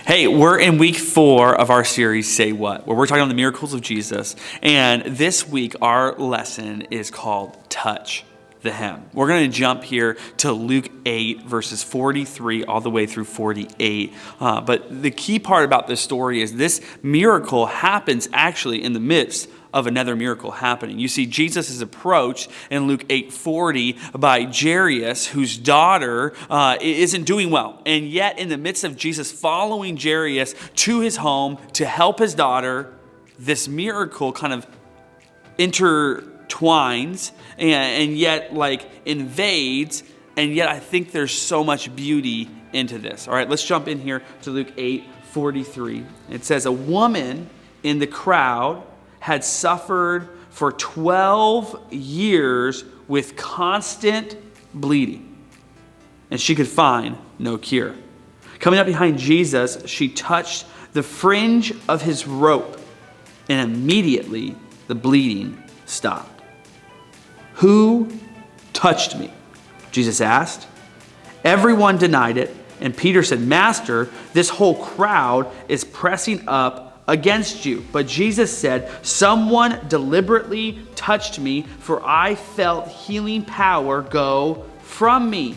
Hey, we're in week 4 of our series, Say What, where we're talking about the miracles of Jesus. And this week, our lesson is called Touch the Hem. We're going to jump here to Luke 8, verses 43 all the way through 48. But the key part about this story is this miracle happens actually in the midst of another miracle happening. You see, Jesus is approached in Luke 8:40 by Jairus, whose daughter isn't doing well. And yet, in the midst of Jesus following Jairus to his home to help his daughter, this miracle kind of intertwines and yet invades. And yet, I think there's so much beauty into this. All right, let's jump in here to Luke 8:43. It says, a woman in the crowd had suffered for 12 years with constant bleeding, and she could find no cure. Coming up behind Jesus, she touched the fringe of his robe, and immediately the bleeding stopped. Who touched me? Jesus asked. Everyone denied it, and Peter said, Master, this whole crowd is pressing up against you. But Jesus said, someone deliberately touched me, for I felt healing power go from me.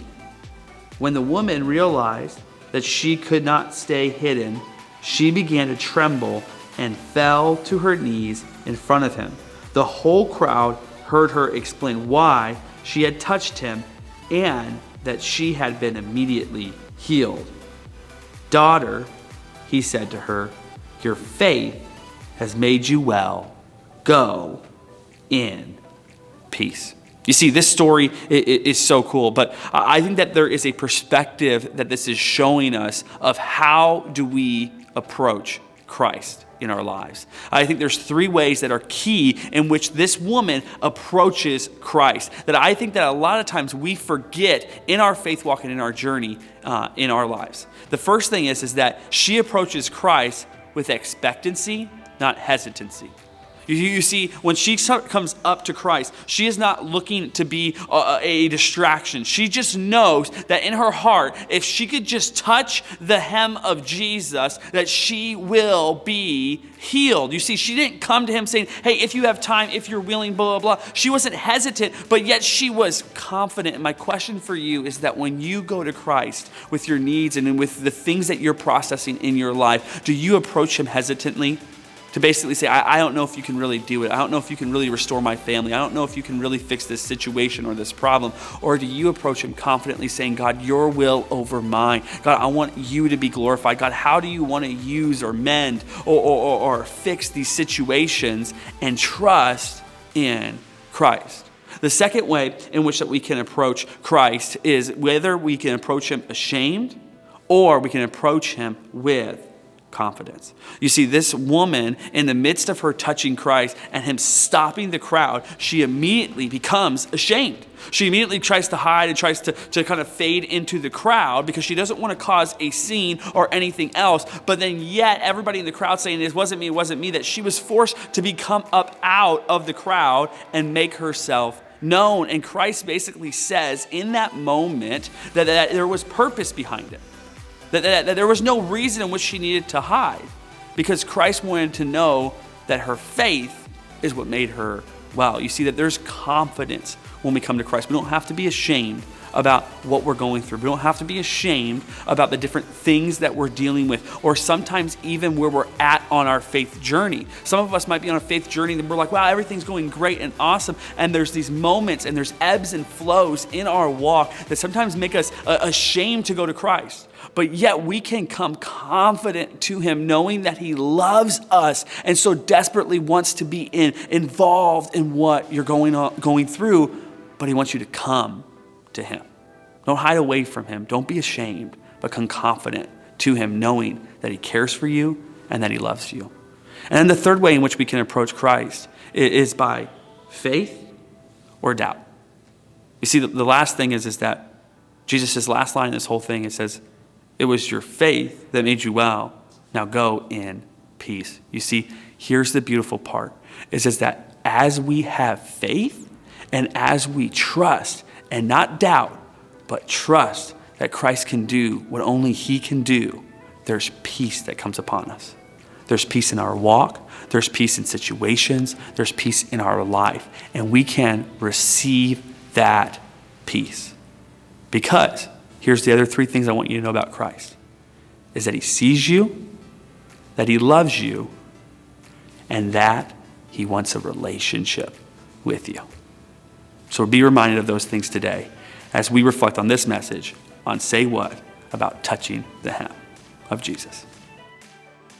When the woman realized that she could not stay hidden, she began to tremble and fell to her knees in front of him. The whole crowd heard her explain why she had touched him and that she had been immediately healed. Daughter, he said to her, your faith has made you well. Go in peace. You see, this story is so cool, but I think that there is a perspective that this is showing us of how do we approach Christ in our lives. I think there's 3 ways that are key in which this woman approaches Christ, that I think that a lot of times we forget in our faith walk and in our journey in our lives. The first thing is that she approaches Christ with expectancy, not hesitancy. You see, when she comes up to Christ, she is not looking to be a distraction. She just knows that in her heart, if she could just touch the hem of Jesus, that she will be healed. You see, she didn't come to him saying, hey, if you have time, if you're willing, blah, blah, blah. She wasn't hesitant, but yet she was confident. And my question for you is that when you go to Christ with your needs and with the things that you're processing in your life, do you approach him hesitantly? To basically say, I don't know if you can really do it. I don't know if you can really restore my family. I don't know if you can really fix this situation or this problem. Or do you approach him confidently saying, God, your will over mine. God, I want you to be glorified. God, how do you want to use or mend or fix these situations, and trust in Christ? The second way in which that we can approach Christ is whether we can approach him ashamed or we can approach him with confidence. You see, this woman, in the midst of her touching Christ and him stopping the crowd, she immediately becomes ashamed. She immediately tries to hide and tries to kind of fade into the crowd because she doesn't want to cause a scene or anything else. But then yet everybody in the crowd saying, it wasn't me, that she was forced to come up out of the crowd and make herself known. And Christ basically says in that moment that there was purpose behind it. That there was no reason in which she needed to hide, because Christ wanted to know that her faith is what made her well. You see that there's confidence when we come to Christ. We don't have to be ashamed about what we're going through. We don't have to be ashamed about the different things that we're dealing with, or sometimes even where we're at on our faith journey. Some of us might be on a faith journey and we're like, wow, everything's going great and awesome. And there's these moments and there's ebbs and flows in our walk that sometimes make us ashamed to go to Christ. But yet we can come confident to him, knowing that he loves us and so desperately wants to be involved in what you're going through, but he wants you to come to him. Don't hide away from him. Don't be ashamed, but come confident to him, knowing that he cares for you and that he loves you. And then the third way in which we can approach Christ is by faith or doubt. You see, the last thing is that Jesus' last line in this whole thing, it says, it was your faith that made you well. Now go in peace. You see, here's the beautiful part. It says that as we have faith and as we trust and not doubt, but trust that Christ can do what only he can do, there's peace that comes upon us. There's peace in our walk. There's peace in situations. There's peace in our life. And we can receive that peace. Because here's the other three things I want you to know about Christ. Is that he sees you, that he loves you, and that he wants a relationship with you. So be reminded of those things today as we reflect on this message on Say What about touching the hem of Jesus.